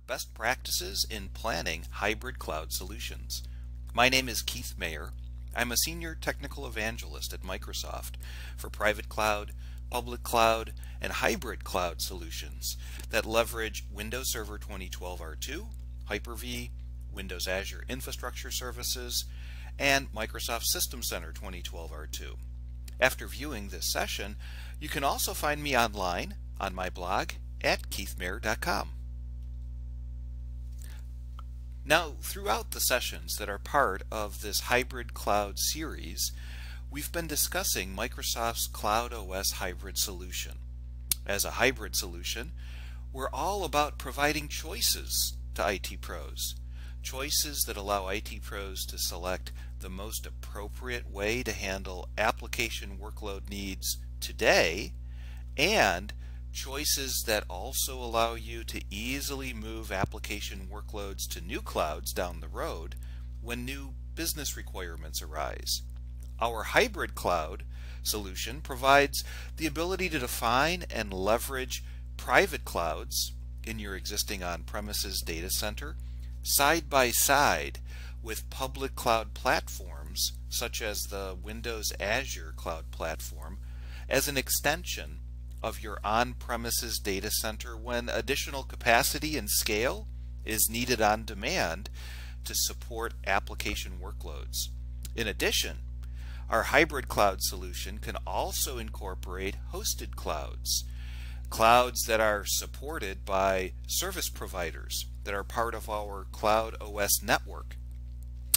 best practices in planning hybrid cloud solutions. My name is Keith Mayer. I'm a senior technical evangelist at Microsoft for private cloud, public cloud, and hybrid cloud solutions that leverage Windows Server 2012 R2, Hyper-V, Windows Azure Infrastructure Services, and Microsoft System Center 2012 R2. After viewing this session, you can also find me online on my blog at keithmayer.com. Now, throughout the sessions that are part of this hybrid cloud series, we've been discussing Microsoft's Cloud OS hybrid solution. As a hybrid solution, we're all about providing choices to IT pros. Choices that allow IT pros to select the most appropriate way to handle application workload needs today, and choices that also allow you to easily move application workloads to new clouds down the road when new business requirements arise. Our hybrid cloud solution provides the ability to define and leverage private clouds in your existing on-premises data center side by side with public cloud platforms such as the Windows Azure Cloud Platform as an extension of your on-premises data center when additional capacity and scale is needed on demand to support application workloads. In addition, our hybrid cloud solution can also incorporate hosted clouds, clouds that are supported by service providers that are part of our Cloud OS network.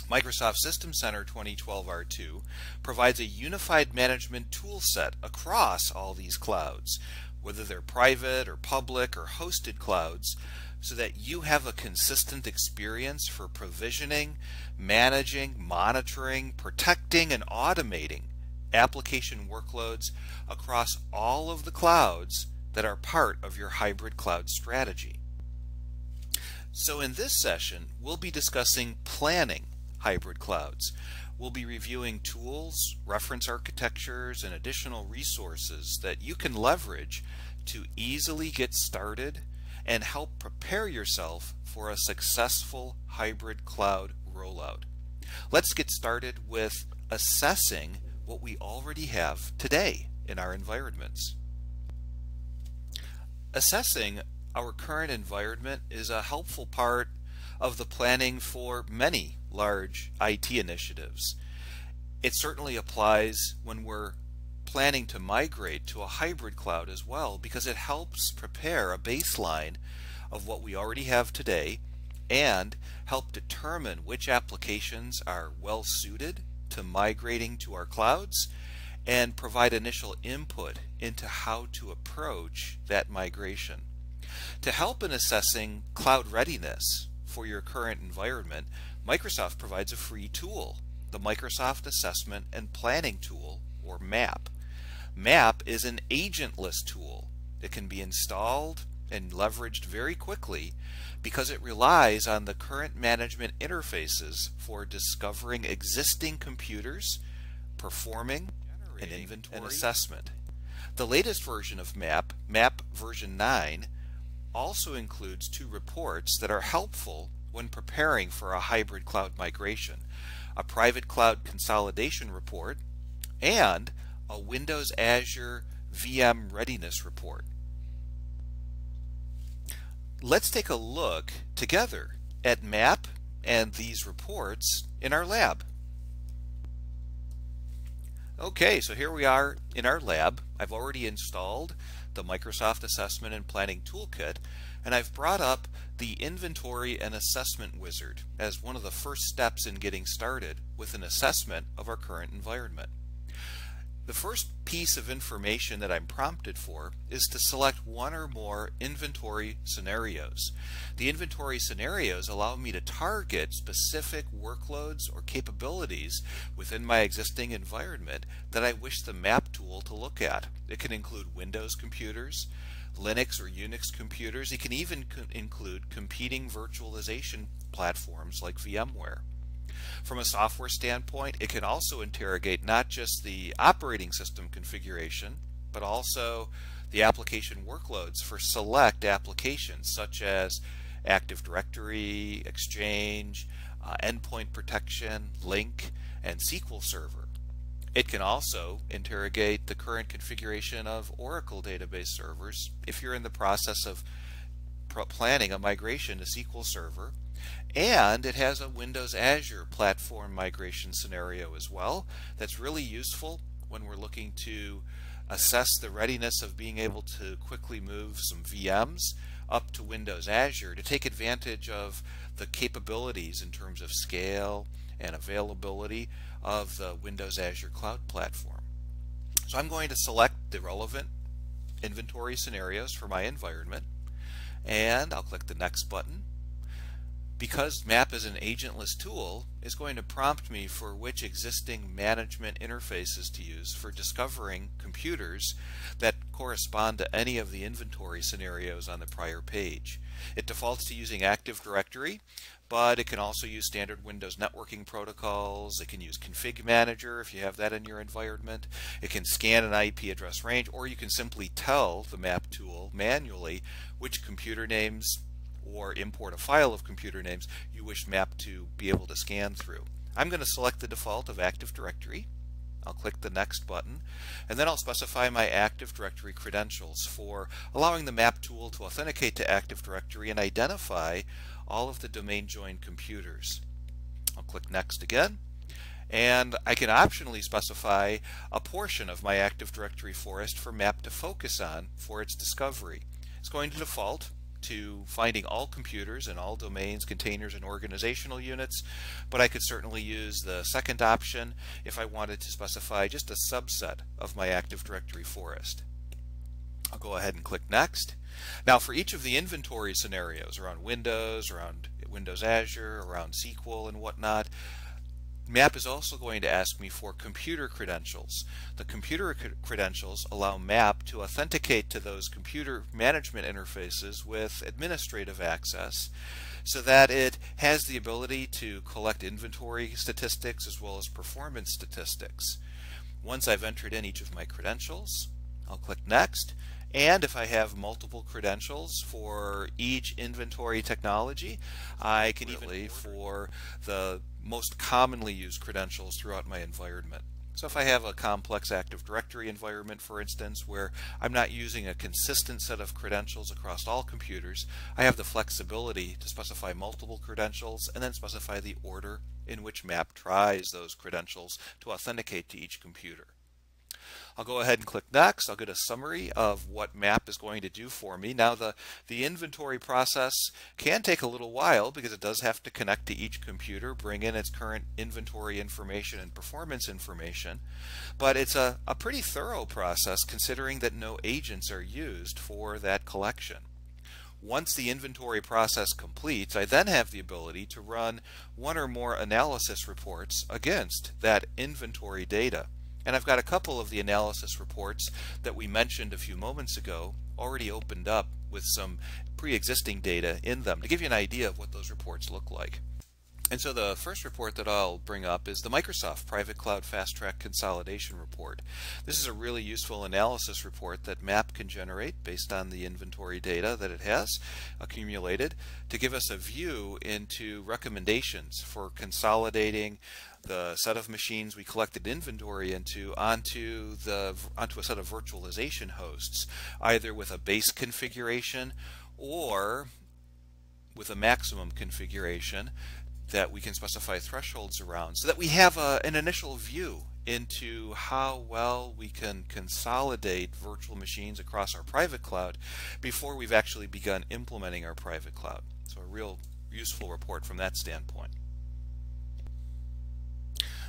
Microsoft System Center 2012 R2 provides a unified management tool set across all these clouds, whether they're private or public or hosted clouds, so that you have a consistent experience for provisioning, managing, monitoring, protecting, and automating application workloads across all of the clouds that are part of your hybrid cloud strategy. So in this session, we'll be discussing planning hybrid clouds. We'll be reviewing tools, reference architectures, and additional resources that you can leverage to easily get started and help prepare yourself for a successful hybrid cloud rollout. Let's get started with assessing what we already have today in our environments. Assessing our current environment is a helpful part of the planning for many large IT initiatives. It certainly applies when we're planning to migrate to a hybrid cloud as well, because it helps prepare a baseline of what we already have today and help determine which applications are well suited to migrating to our clouds and provide initial input into how to approach that migration. To help in assessing cloud readiness for your current environment, Microsoft provides a free tool, the Microsoft Assessment and Planning Tool, or MAP. MAP is an agentless tool. It can be installed and leveraged very quickly because it relies on the current management interfaces for discovering existing computers, performing an inventory and assessment. The latest version of MAP, MAP version 9, also includes two reports that are helpful when preparing for a hybrid cloud migration: a private cloud consolidation report and a Windows Azure VM readiness report. Let's take a look together at MAP and these reports in our lab. Okay, so here we are in our lab. I've already installed the Microsoft Assessment and Planning Toolkit, and I've brought up the Inventory and Assessment Wizard as one of the first steps in getting started with an assessment of our current environment. The first piece of information that I'm prompted for is to select one or more inventory scenarios. The inventory scenarios allow me to target specific workloads or capabilities within my existing environment that I wish the MAP tool to look at. It can include Windows computers, Linux or Unix computers. It can even include competing virtualization platforms like VMware. From a software standpoint, it can also interrogate not just the operating system configuration, but also the application workloads for select applications such as Active Directory, Exchange, endpoint protection, link, and SQL Server. It can also interrogate the current configuration of Oracle database servers if you're in the process of planning a migration to SQL Server. And it has a Windows Azure platform migration scenario as well that's really useful when we're looking to assess the readiness of being able to quickly move some VMs up to Windows Azure to take advantage of the capabilities in terms of scale and availability of the Windows Azure Cloud Platform. So I'm going to select the relevant inventory scenarios for my environment, and I'll click the Next button. Because MAP is an agentless tool, it's going to prompt me for which existing management interfaces to use for discovering computers that correspond to any of the inventory scenarios on the prior page. It defaults to using Active Directory, but it can also use standard Windows networking protocols. It can use Config Manager if you have that in your environment. It can scan an IP address range, or you can simply tell the MAP tool manually which computer names or import a file of computer names you wish MAP to be able to scan through. I'm going to select the default of Active Directory. I'll click the Next button, and then I'll specify my Active Directory credentials for allowing the MAP tool to authenticate to Active Directory and identify all of the domain joined computers. I'll click Next again, and I can optionally specify a portion of my Active Directory forest for MAP to focus on for its discovery. It's going to default to finding all computers in all domains, containers, and organizational units, but I could certainly use the second option if I wanted to specify just a subset of my Active Directory forest. I'll go ahead and click Next. Now for each of the inventory scenarios around Windows, around Windows Azure, around SQL and whatnot, MAP is also going to ask me for computer credentials. The computer credentials allow MAP to authenticate to those computer management interfaces with administrative access so that it has the ability to collect inventory statistics as well as performance statistics. Once I've entered in each of my credentials, I'll click Next. And if I have multiple credentials for each inventory technology, I can even for the most commonly used credentials throughout my environment. So if I have a complex Active Directory environment, for instance, where I'm not using a consistent set of credentials across all computers, I have the flexibility to specify multiple credentials and then specify the order in which MAP tries those credentials to authenticate to each computer. I'll go ahead and click Next. I'll get a summary of what MAP is going to do for me. Now the inventory process can take a little while because it does have to connect to each computer, bring in its current inventory information and performance information, but it's a pretty thorough process considering that no agents are used for that collection. Once the inventory process completes, I then have the ability to run one or more analysis reports against that inventory data. And I've got a couple of the analysis reports that we mentioned a few moments ago already opened up with some pre-existing data in them to give you an idea of what those reports look like. And so the first report that I'll bring up is the Microsoft Private Cloud Fast Track Consolidation Report. This is a really useful analysis report that MAP can generate based on the inventory data that it has accumulated to give us a view into recommendations for consolidating the set of machines we collected inventory into onto a set of virtualization hosts, either with a base configuration or with a maximum configuration that we can specify thresholds around, so that we have an initial view into how well we can consolidate virtual machines across our private cloud before we've actually begun implementing our private cloud. So a real useful report from that standpoint.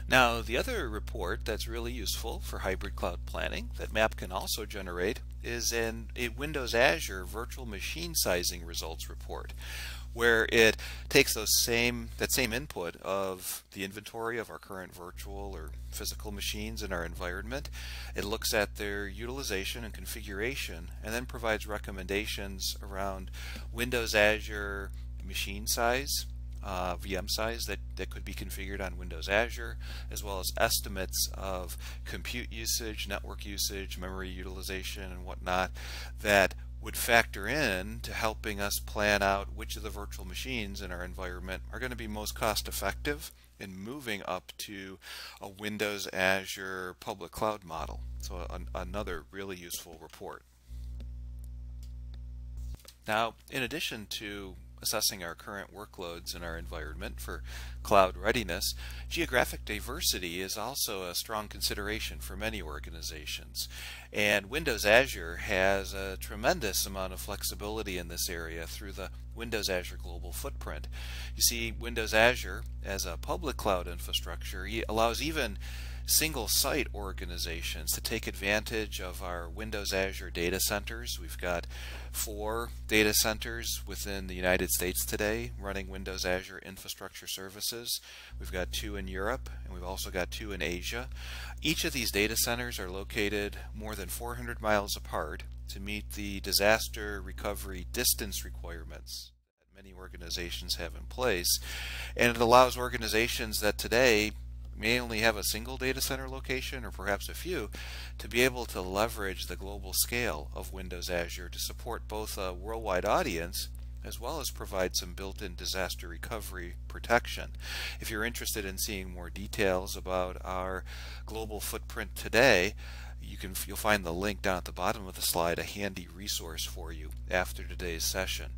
Now the other report that's really useful for hybrid cloud planning that MAP can also generate is in a Windows Azure virtual machine sizing results report, where it takes that same input of the inventory of our current virtual or physical machines in our environment. It looks at their utilization and configuration and then provides recommendations around Windows Azure machine size, VM size that could be configured on Windows Azure, as well as estimates of compute usage, network usage, memory utilization, and whatnot that would factor in to helping us plan out which of the virtual machines in our environment are going to be most cost effective in moving up to a Windows Azure public cloud model. So another really useful report. Now, in addition to assessing our current workloads in our environment for cloud readiness, geographic diversity is also a strong consideration for many organizations. And Windows Azure has a tremendous amount of flexibility in this area through the Windows Azure Global Footprint. You see, Windows Azure, as a public cloud infrastructure, allows even single site organizations to take advantage of our Windows Azure data centers. We've got 4 data centers within the United States today running Windows Azure infrastructure services. We've got 2 in Europe, and we've also got 2 in Asia. Each of these data centers are located more than 400 miles apart to meet the disaster recovery distance requirements that many organizations have in place. And it allows organizations that today may only have a single data center location or perhaps a few to be able to leverage the global scale of Windows Azure to support both a worldwide audience as well as provide some built-in disaster recovery protection. If you're interested in seeing more details about our global footprint today, you'll find the link down at the bottom of the slide, a handy resource for you after today's session.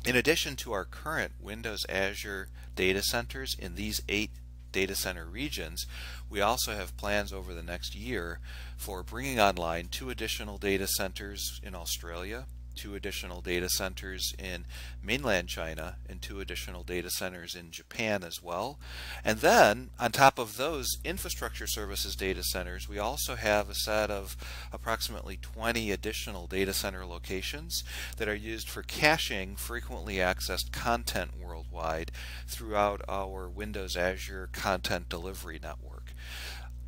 In addition to our current Windows Azure data centers in these 8 data center regions, we also have plans over the next year for bringing online 2 additional data centers in Australia, 2 additional data centers in mainland China, and 2 additional data centers in Japan as well. And then on top of those infrastructure services data centers, we also have a set of approximately 20 additional data center locations that are used for caching frequently accessed content worldwide throughout our Windows Azure content delivery network.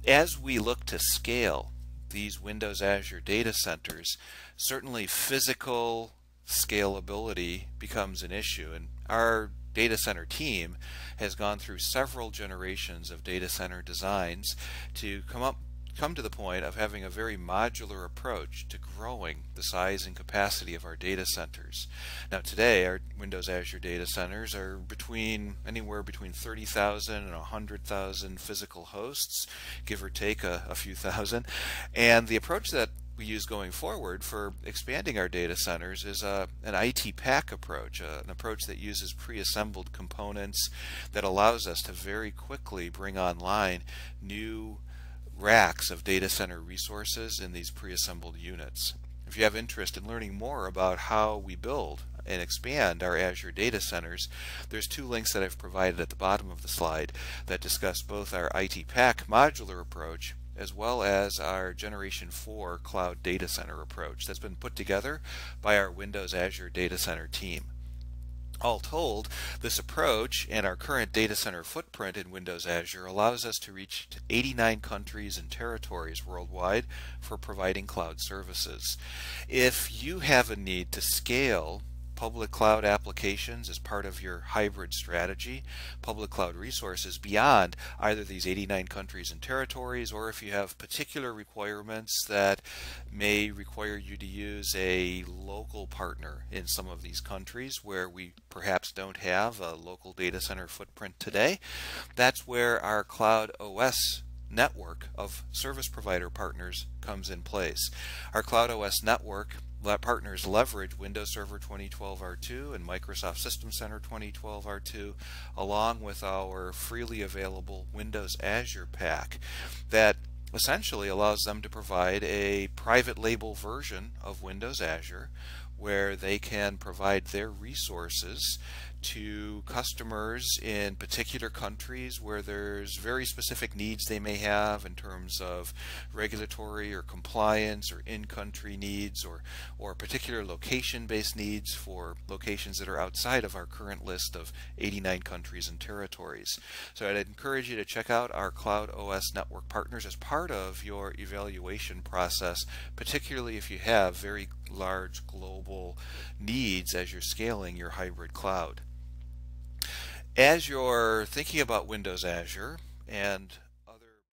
As we look to scale these Windows Azure data centers, certainly physical scalability becomes an issue, and our data center team has gone through several generations of data center designs to come to the point of having a very modular approach to growing the size and capacity of our data centers. Now today our Windows Azure data centers are anywhere between 30,000 and 100,000 physical hosts, give or take a few thousand, and the approach that we use going forward for expanding our data centers is an IT pack approach, an approach that uses pre-assembled components that allows us to very quickly bring online new racks of data center resources in these pre-assembled units. If you have interest in learning more about how we build and expand our Azure data centers, there's 2 links that I've provided at the bottom of the slide that discuss both our IT pack modular approach as well as our Generation 4 Cloud Data Center approach that's been put together by our Windows Azure Data Center team. All told, this approach and our current data center footprint in Windows Azure allows us to reach 89 countries and territories worldwide for providing cloud services. If you have a need to scale public cloud applications as part of your hybrid strategy, public cloud resources beyond either these 89 countries and territories, or if you have particular requirements that may require you to use a local partner in some of these countries where we perhaps don't have a local data center footprint today, that's where our Cloud OS network of service provider partners comes in place. Our Cloud OS network partners leverage Windows Server 2012 R2 and Microsoft System Center 2012 R2 along with our freely available Windows Azure pack that essentially allows them to provide a private label version of Windows Azure where they can provide their resources to customers in particular countries where there's very specific needs they may have in terms of regulatory or compliance or in-country needs or particular location-based needs for locations that are outside of our current list of 89 countries and territories. So I'd encourage you to check out our Cloud OS network partners as part of your evaluation process, particularly if you have very large global needs as you're scaling your hybrid cloud. As you're thinking about Windows Azure and